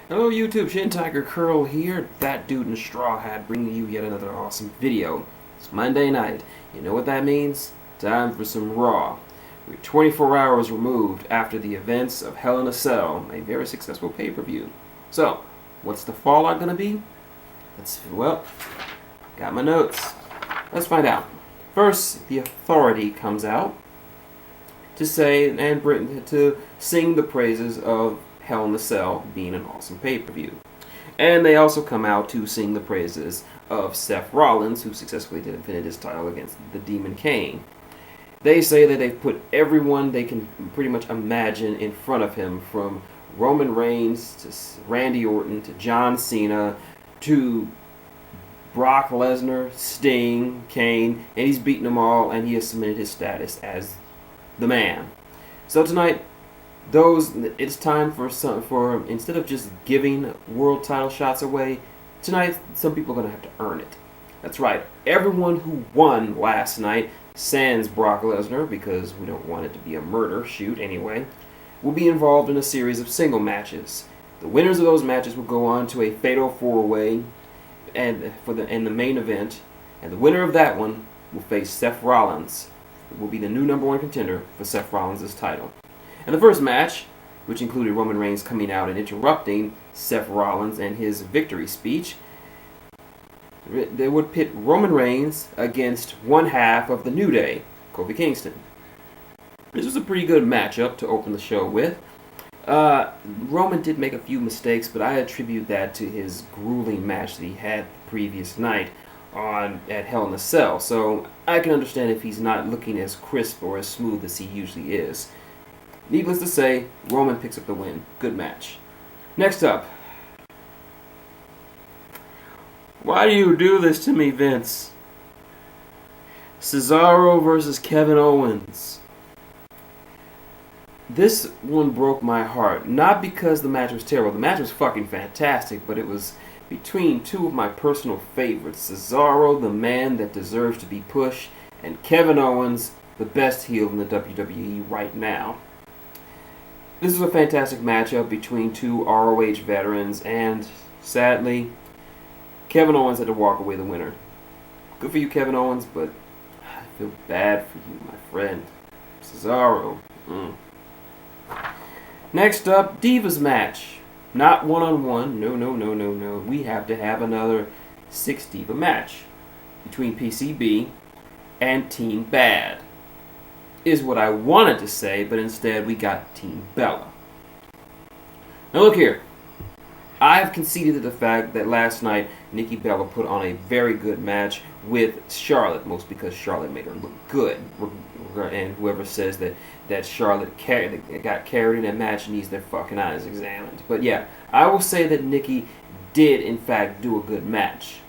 Hello YouTube, shintigercurl here, that dude in a straw hat, bringing you yet another awesome video. It's Monday night. You know what that means? Time for some Raw. We're 24 hours removed after the events of Hell in a Cell, a very successful pay-per-view. So, what's the fallout gonna be? Got my notes. Let's find out. First, the Authority comes out to say and to sing the praises of Hell in a Cell being an awesome pay-per-view. And they also come out to sing the praises of Seth Rollins, who successfully defended his title against the Demon Kane. They say that they've put everyone they can pretty much imagine in front of him, from Roman Reigns to Randy Orton to John Cena to Brock Lesnar, Sting, Kane, and he's beaten them all, and he has cemented his status as the man. So tonight, it's time for instead of just giving world title shots away, tonight some people are going to have to earn it. That's right, everyone who won last night, sans Brock Lesnar, because we don't want it to be a murder shoot anyway, will be involved in a series of single matches. The winners of those matches will go on to a fatal four-way and the main event, and the winner of that one will face Seth Rollins. It will be the new #1 contender for Seth Rollins' title. And the first match, which included Roman Reigns coming out and interrupting Seth Rollins and his victory speech, they would pit Roman Reigns against one half of the New Day, Kofi Kingston. This was a pretty good matchup to open the show with. Roman did make a few mistakes, but I attribute that to his grueling match that he had the previous night at Hell in a Cell. So I can understand if he's not looking as crisp or as smooth as he usually is. Needless to say, Roman picks up the win. Good match. Next up. Why do you do this to me, Vince? Cesaro versus Kevin Owens. This one broke my heart. Not because the match was terrible. The match was fucking fantastic, but it was between two of my personal favorites. Cesaro, the man that deserves to be pushed, and Kevin Owens, the best heel in the WWE right now. This was a fantastic matchup between two ROH veterans, and sadly, Kevin Owens had to walk away the winner. Good for you, Kevin Owens, but I feel bad for you, my friend. Cesaro. Next up, Divas match. Not one-on-one. No. We have to have another 6 Diva match between PCB and Team Bad. Is what I wanted to say, but instead we got Team Bella. Now look here. I've conceded to the fact that last night Nikki Bella put on a very good match with Charlotte, most because Charlotte made her look good. And whoever says that Charlotte got carried in that match needs their fucking eyes examined. But yeah, I will say that Nikki did in fact do a good match.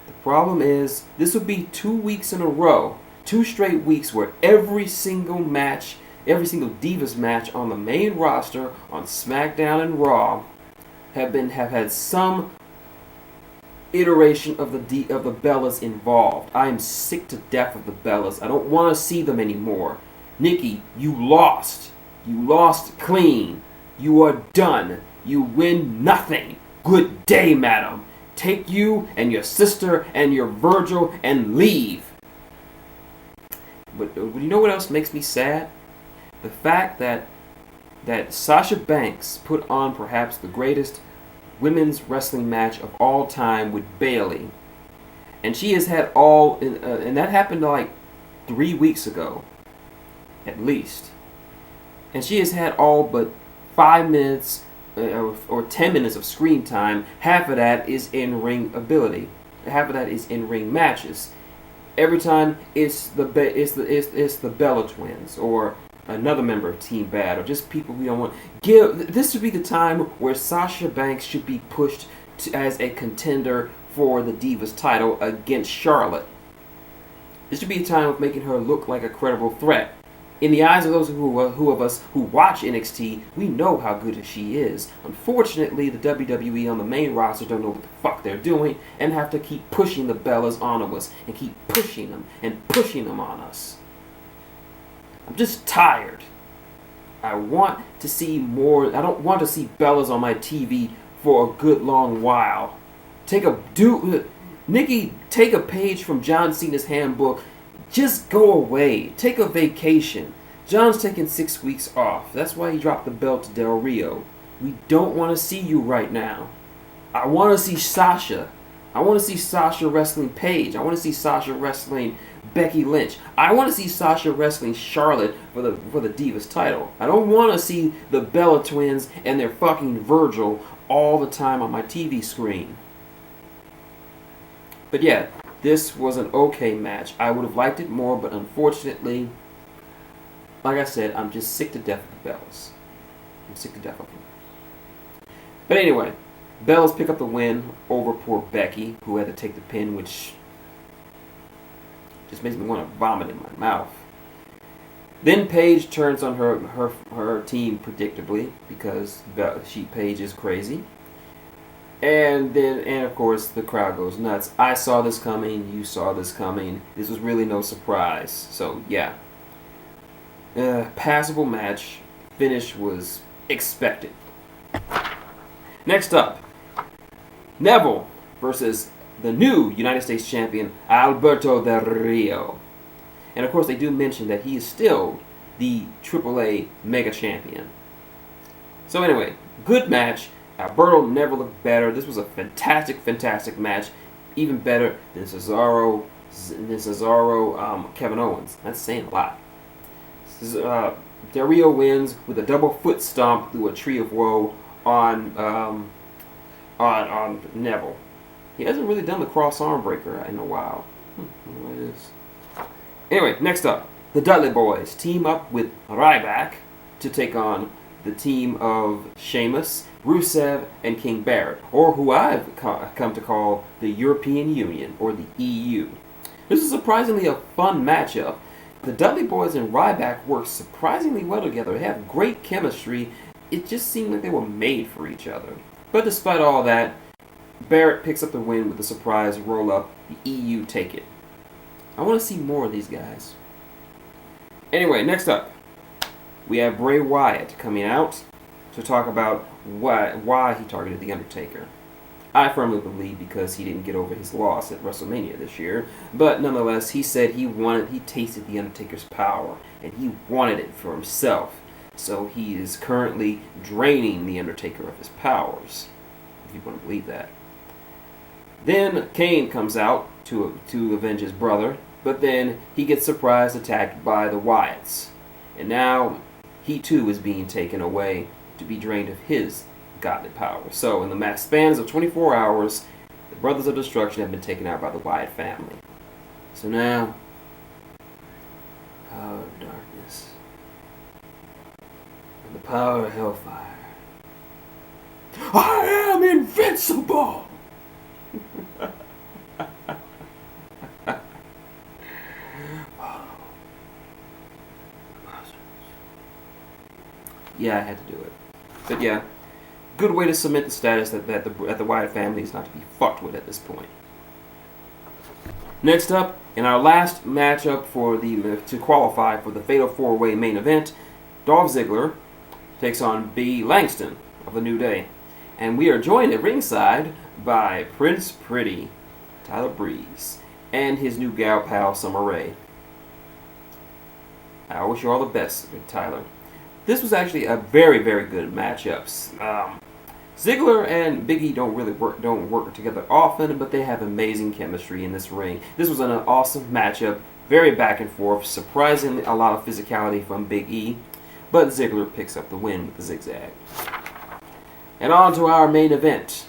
The problem is, this will be 2 weeks in a row. 2 straight weeks where every single Divas match on the main roster on SmackDown and Raw have had some iteration of the Bellas involved. I am sick to death of the Bellas. I don't want to see them anymore. Nikki, you lost. You lost clean. You are done. You win nothing. Good day, madam. Take you and your sister and your Virgil and leave. But you know what else makes me sad? The fact that Sasha Banks put on perhaps the greatest women's wrestling match of all time with Bayley, and she has had and that happened like 3 weeks ago, at least, and she has had all but 5 minutes or 10 minutes of screen time. Half of that is in ring ability. Half of that is in ring matches. Every time it's the Bella Twins or another member of Team Bad or just people we don't want. This should be the time where Sasha Banks should be pushed as a contender for the Divas title against Charlotte. This should be a time of making her look like a credible threat. In the eyes of those who of us who watch NXT, we know how good she is. Unfortunately, the WWE on the main roster don't know what the fuck they're doing and have to keep pushing the Bellas onto us and keep pushing them on us. I'm just tired. I want to see more. I don't want to see Bellas on my TV for a good long while. Nikki, take a page from John Cena's handbook. Just go away. Take a vacation. John's taking 6 weeks off. That's why he dropped the belt to Del Rio. We don't want to see you right now. I want to see Sasha. I want to see Sasha wrestling Paige. I want to see Sasha wrestling Becky Lynch. I want to see Sasha wrestling Charlotte for the Divas title. I don't want to see the Bella Twins and their fucking Virgil all the time on my TV screen. But yeah, this was an okay match. I would have liked it more, but unfortunately, like I said, I'm just sick to death of the Bellas. I'm sick to death of them. But anyway, Bellas pick up the win over poor Becky, who had to take the pin, which just makes me want to vomit in my mouth. Then Paige turns on her team predictably, because Paige is crazy. And of course the crowd goes nuts. I saw this coming, you saw this coming. This was really no surprise. So yeah. Passable match. Finish was expected. Next up, Neville versus the new United States champion, Alberto Del Rio. And of course they do mention that he is still the AAA Mega Champion. So anyway, good match. Alberto never looked better. This was a fantastic, fantastic match. Even better than Cesaro, Kevin Owens. That's saying a lot. Del Rio wins with a double foot stomp through a tree of woe on Neville. He hasn't really done the cross arm breaker in a while. I don't know what it is. Anyway, next up, the Dudley Boyz team up with Ryback to take on the team of Sheamus, Rusev, and King Barrett, or who I've come to call the European Union, or the EU. This is surprisingly a fun matchup. The Dudley Boyz and Ryback work surprisingly well together. They have great chemistry. It just seemed like they were made for each other. But despite all that, Barrett picks up the win with a surprise roll-up. The EU take it. I want to see more of these guys. Anyway, next up, we have Bray Wyatt coming out to talk about why he targeted The Undertaker. I firmly believe because he didn't get over his loss at WrestleMania this year. But nonetheless, he said he tasted The Undertaker's power, and he wanted it for himself. So he is currently draining The Undertaker of his powers, if you want to believe that. Then Kane comes out to avenge his brother, but then he gets surprise attacked by the Wyatts. And now he too is being taken away to be drained of his godly power. So in the spans of 24 hours, the Brothers of Destruction have been taken out by the Wyatt family. So now, power of darkness and the power of hellfire. I am invincible! Yeah, I had to do it. But yeah, good way to cement the status that the Wyatt family is not to be fucked with at this point. Next up, in our last matchup to qualify for the Fatal 4-Way main event, Dolph Ziggler takes on B. Langston of the New Day. And we are joined at ringside by Prince Pretty, Tyler Breeze, and his new gal pal, Summer Rae. I wish you all the best, Tyler. This was actually a very, very good matchup. Ziggler and Big E don't work together often, but they have amazing chemistry in this ring. This was an awesome matchup, very back and forth, surprisingly a lot of physicality from Big E, but Ziggler picks up the win with the zigzag. And on to our main event.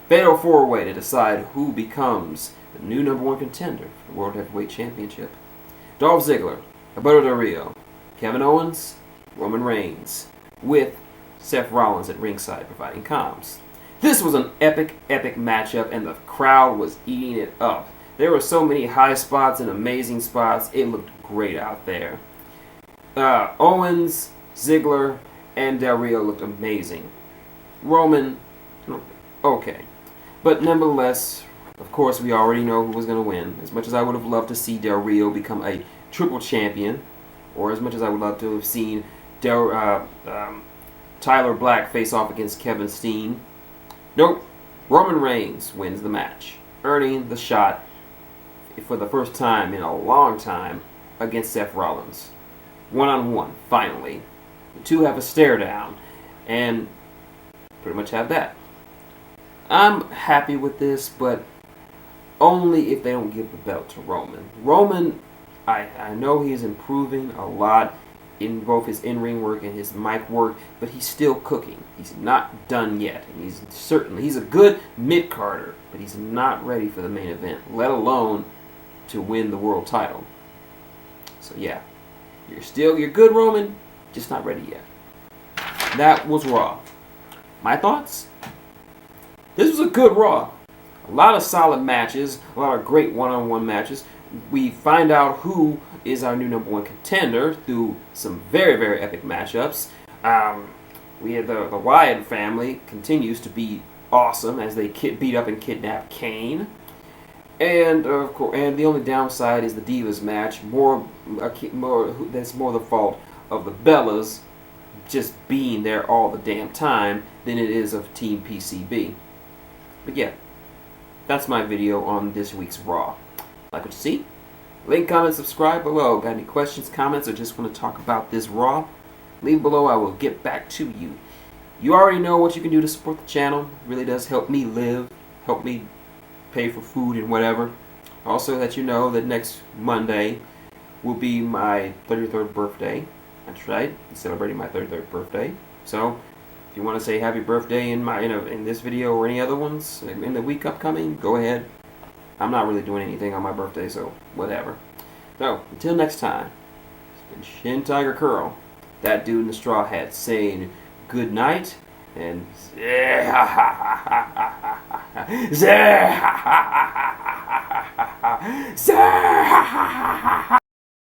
Fatal 4-Way to decide who becomes the new #1 contender for the World Heavyweight Championship. Dolph Ziggler, Alberto Del Rio, Kevin Owens, Roman Reigns, with Seth Rollins at ringside providing comms. This was an epic, epic matchup, and the crowd was eating it up. There were so many high spots and amazing spots. It looked great out there. Owens, Ziggler, and Del Rio looked amazing. Roman, okay. But nevertheless, of course, we already know who was going to win. As much as I would have loved to see Del Rio become a triple champion, or as much as I would love to have seen Tyler Black face off against Kevin Steen. Nope. Roman Reigns wins the match, earning the shot for the first time in a long time against Seth Rollins. One-on-one, finally. The two have a stare down, and pretty much have that. I'm happy with this, but only if they don't give the belt to Roman. Roman, I know he's improving a lot in both his in-ring work and his mic work, but he's still cooking. He's not done yet. And he's a good mid-carder, but he's not ready for the main event, let alone to win the world title. So yeah, you're good, Roman, just not ready yet. That was Raw. My thoughts? This was a good Raw. A lot of solid matches, a lot of great one-on-one matches. We find out who is our new number one contender through some very, very epic matchups. We have the Wyatt family continues to be awesome as they beat up and kidnap Kane. And of course, and the only downside is the Divas match. That's more the fault of the Bellas just being there all the damn time than it is of Team PCB. But yeah, that's my video on this week's Raw. Like what you see? Link, comment, subscribe below. Got any questions, comments, or just want to talk about this Raw? Leave below. I will get back to you. You already know what you can do to support the channel. It really does help me live, help me pay for food and whatever. Also, that you know that next Monday will be my 33rd birthday. That's right, I'm celebrating my 33rd birthday. So, if you want to say happy birthday in this video or any other ones in the week upcoming, go ahead. I'm not really doing anything on my birthday, so whatever. So, until next time, it's been shintigercurl, that dude in the straw hat, saying good night and